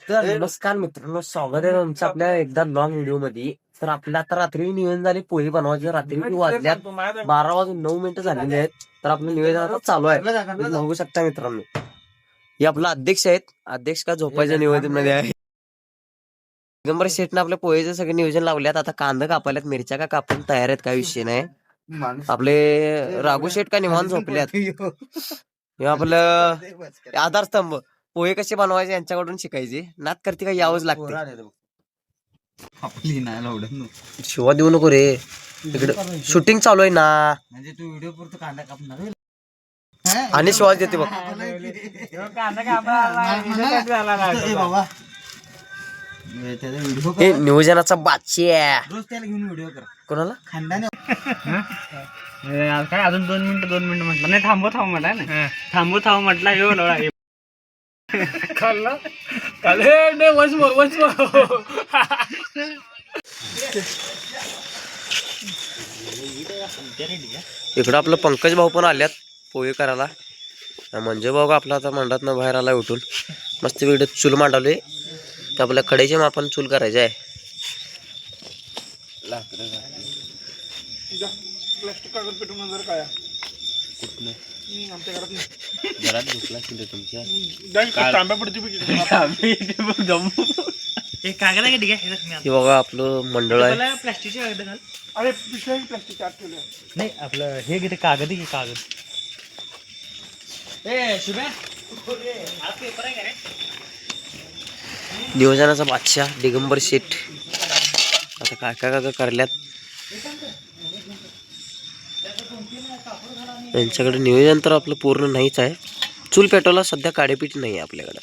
तर नमस्कार मित्रांनो, स्वागत आहे तुमचं आपल्या एकदा लॉंग व्हिडिओ मध्ये. तर आपल्या आता रात्री नियोजन झाले पोहे बनवायचे. रात्री वाजल्यात 12 वाजून 9 मिनिटं झालेली आहेत. तर आपलं नियोजन आता चालू आहे. तुम्ही बघू शकता मित्रांनो, हे आपला अध्यक्ष आहेत. अध्यक्ष का झोपायच्या नियोजन मध्ये आहे. दिगंबर शेटनं आपल्या पोहेचे सगळे नियोजन लावल्यात. आता कांदा कापायल्यात, मिरच्या का कापून तयार आहेत, काय विषय नाही. आपले राघू शेट का निवांत झोपल्यात. हे आपलं आधारस्तंभ पोहे कसे बनवायचे यांच्याकडून शिकायचे. नात करते का यावंच लागते. आपली नाही आवडत शिवा देऊ नको रे, इकडे शूटिंग चालू आहे ना. म्हणजे तू व्हिडिओ पुरतो कांदा कापणार आणि शिवाज देते बघ. बाबा त्याचा व्हिडिओ हे नियोजनाचा बादशाह. रोज त्याला घेऊन व्हिडिओ कर कोणाला खांदाने काय अजून 2 मिनिटं म्हटलं नाही. थांबव म्हटला ना, थांबव म्हटला. येऊ लोळा खाल्ला काले वच इकडं आपलं पंकज भाऊ पण आल्यात पोहे करायला. म्हणजे भाऊ आपला आता मंडळात न बाहेर आला उठून. मस्त इकडे चूल मांडवले. आपल्या कडेच्या मापान चूल करायचे आहे. प्लास्टिक कागद पेटून जर काय कुठलं आमच्या घरात नाही. घरात झोपला असेल तुमच्या. तांब्या पडते कागद आहे. ठीक आहे, हे बघा आपलं मंडळ आहे. प्लास्टिकचे कागद घाल. अरे पिशव्या प्लास्टिक आत ठेवलं नाही. आपलं हे किती कागद आहे की कागद. शुभ्या पेपर आहे का रे. नियोजनाचा बादशाह दिगंबर शेठ आता काय काय काय करल्यात. यांच्याकडे नियोजन तर आपलं पूर्ण नाहीच आहे. चूल पेटवला सध्या काडेपीठ नाही आहे आपल्याकडं.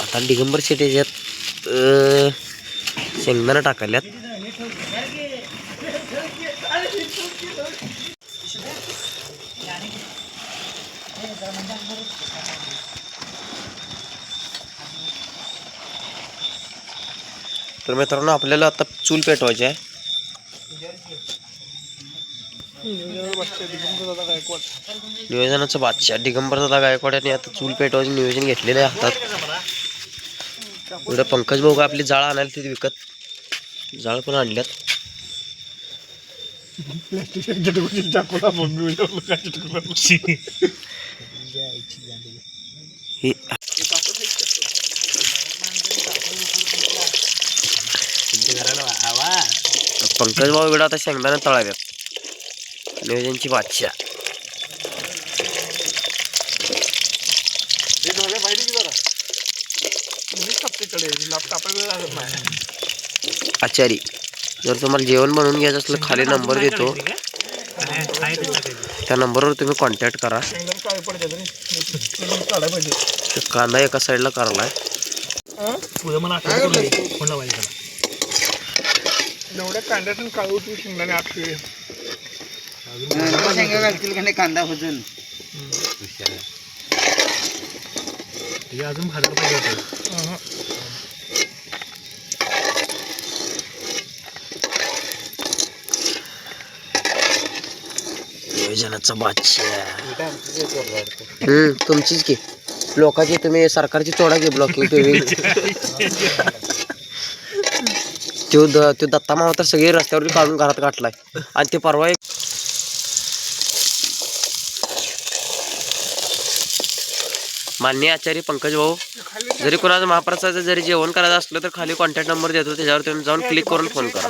आता दिगंबर शेठ याच्यात शेंगदाणा टाकाल्यात. तर मित्रांनो आपल्याला आता चूल पेटवायची आहे. नियोजनाचा बादशाह दिगंबर दादा गायकवाड यांनी आता चूल पेटवायचे नियोजन घेतलेले आहे हातात. एवढं पंकज भाऊ आपली जाळ आणायला तिथे विकत जाळ पण आणल्यात. ही पंकज भाऊ इकडं आता शेंगदाणा तळाव्यात. नियोजनची बादशाह आचारी. जर तुम्हाला जेवण बनवून घ्यायचं असलं खाली नंबर देतो, त्या नंबरवर तुम्ही कॉन्टॅक्ट करा. कांदा एका साईडला करायलाय. एवढ्या कांद्यातून काढू तू शेंगदाणे आत ठेवले. शेंगा घालतील का नाही कांदा भजून अजून भाजलं पाहिजे होतं. नियोजनाचा बादशाह तुमचीच की. लोकांची तुम्ही सरकारची तोडा घे ब्लॉकिंग तुम्ही. तो दत्ता मामा तर सगळे रस्त्यावर काढून घरात गाठलाय. आणि ते परवा एक मान्य आचार्य पंकज भाऊ, जरी कोणाचं महाप्रसादाचं जरी जेवण करायचं असलं तर खाली कॉन्टॅक्ट नंबर देतो, त्याच्यावर तुम्ही जाऊन क्लिक करून फोन करा.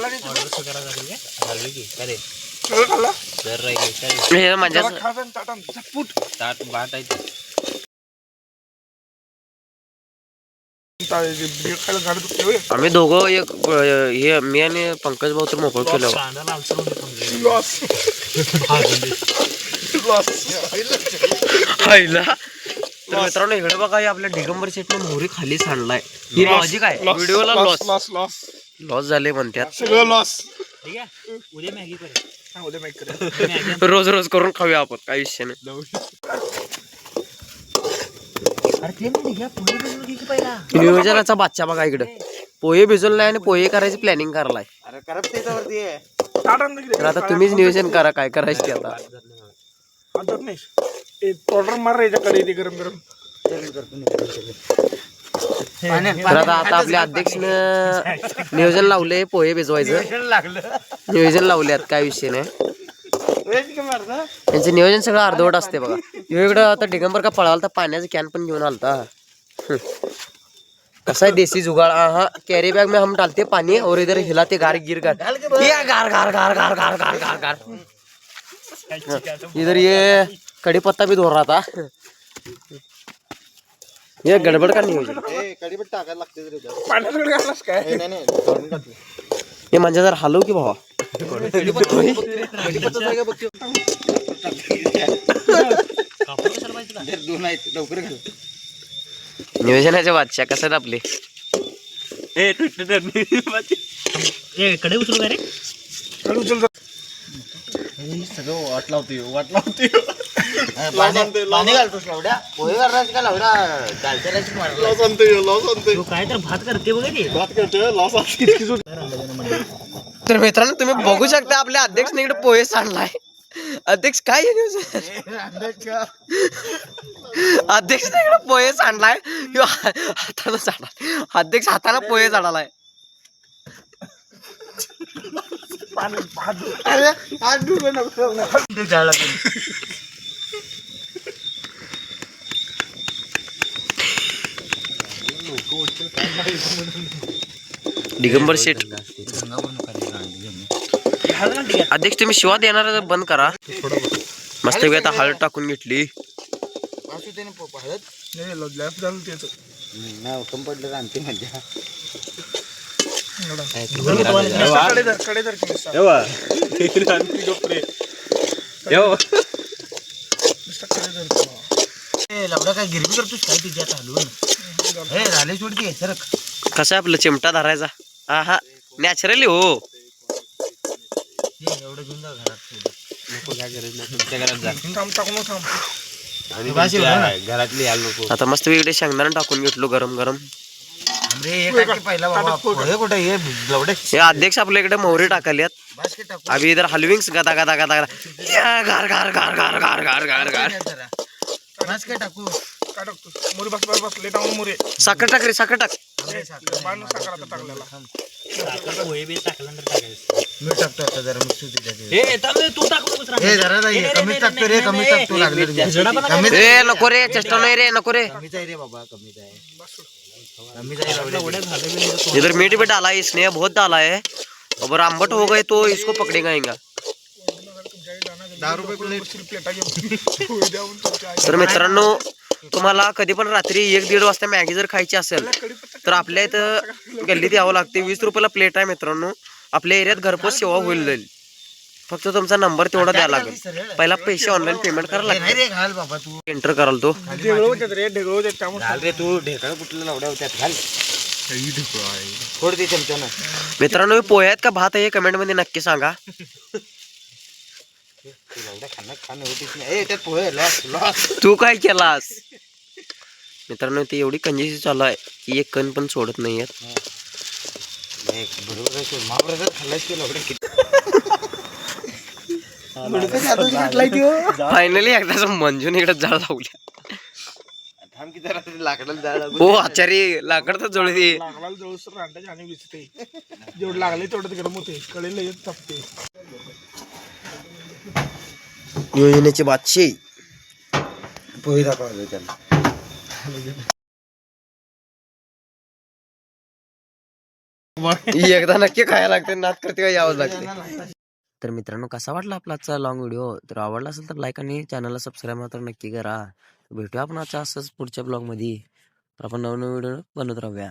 हे माझ्या आम्ही दोघं एक हे मी आणि पंकज भाऊ तर मोकळ केलं. तर मित्रांनो इकडे बघा, आपल्या दिगंबर शेटने मोहरी खाली सांडलाय. ही लॉजिक आहे. व्हिडिओला लॉस झाले म्हणतात. सगळं लॉस. ठीक आहे, उद्या मॅगी करूया. उद्या मॅगी करूया. रोज रोज करून खाऊया आपण, काही विषय नाही. नियोजनाचा बादशाह बघा इकडे. पोहे भिजवलं नाही आणि पोहे करायची प्लॅनिंग करायलाय. तर आता तुम्हीच नियोजन करा काय करायचं ते. आता नाही पावडर मार याच्याकडे गरम गरम. तर आता आपल्या अध्यक्षनं नियोजन लावले पोहे भिजवायचं. नियोजन लावल्यात, काय विषय नाही. त्यांचं नियोजन सगळं अर्धवट असते बघा. इकडं आता दिगंबर का पळाला तर पाण्याचं कॅन पण घेऊन आलता. कसा है देसी जुगाड़. हाँ, कैरी बैग में हम डालते पानी और इधर हिलाते गार गिर गार ये गार गार गार गार गार गार गार गार. इधर ये कड़ी पत्ता भी धो रहा था. ये गडबड का नियोजन. हे म्हणजे जर हलव की भावा. नियोजनाच्या बादशाह कसं आपले कडे उचलू का रे? सगळं वाट लावतोय पाणी घालतोस लावड्या पोहे करायचं का लावड्या दालचऱ्याची तू काय तर भात करते बघा रे. तर मित्रांनो तुम्ही बघू शकता आपल्या अध्यक्षने इकडे पोहे सांडलाय. अध्यक्ष काय आहे नियोजन. अध्यक्षने इकडे पोहे सांडलाय. हातानं सांडला. अध्यक्ष हाताने पोहे सांडालाय. दिगंबर शेठ अध्यक्ष तुम्ही शिवा देणार बंद करा. मस्त आता हळद टाकून घेतली. पडलं आणते मजा. लावडा काय गिरवी करतोस काय तिच्यात हलवून. हे झाले सोडते सर. कसं आपलं चिमटा धरायचा. हा हा नॅचरली हो. एवढं घेऊन जा घरात. नको काय गरज नाही तुमच्या घरात जा. घरातली याल नको. आता मस्त इकडे शेंगदाणा टाकून घेतलो गरम गरम. पहिला बाबा पोहे कुठे हे लवडे. हे अध्यक्ष आपल्या इकडे मोहरी टाकल्यात. अभि इधर हलविंग्स गदा गदा गदा गदा गार गार गार गार गार गार गार गार. काय टाकू काय टाकतो मोरी बसले टाकून मोरे. साखर टाक रे साखर टाक. मी टाकतो आता जरा मिक्स होते कमी टाकतो रे कमी टाकतो लागले ए नको रे चेष्टा नाही रे नको रे. कमीच आहे रे बाबा कमीच आहे. कमीच आहे. इधर मीठ भी डाला है इसने बहुत डाला है. अगर आंबट हो गए तो इसको पकड़ेगा इंगा. 10 रुपये तर मित्रांनो तुम्हाला कधी पण रात्री 1-1:30 वाजता मॅगी जर खायची असेल तर आपल्या इथं गल्लीत यावं लागते. 20 रुपयाला प्लेट आहे मित्रांनो. आपल्या एरियात घरपोच सेवा होईल जाईल. फक्त तुमचा नंबर तेवढा द्यावा लागेल. पहिला पैसे ऑनलाईन पेमेंट करायला लागते. घाल बाबा तू एंटर कराल तो. रे तू ढेकळ कुठल्या लावड्या होत्यात घाल. थोड दे चमच्यानं. मित्रांनो हे पोहे आहेत का भात आहे कमेंट मध्ये नक्की सांगा. तू काय केलास. मित्रांनो ते एवढी कंजेसी चालू आहे की एक कण पण सोडत नाहीयेत. फायनली एकदा मंजून इकडे जाळ लावल्या. हो आचारी लाकड तर जळू दे. जेवढं लागले तेवढं गरम होते. कळेल येत तापते. योजनेची बादशाही पोहे दाखवले त्याला. एकदा नक्की खायला लागते. नाद करते का यावं लागते. तर मित्रांनो कसा वाटला आपला आजचा लॉंग व्हिडिओ. तर आवडला असेल तर लाईक आणि चॅनलला सबस्क्राईब मात्र नक्की करा. भेटूया आपण असंच पुढच्या ब्लॉग मध्ये. तर आपण नवीन व्हिडिओ बनवत राहूया.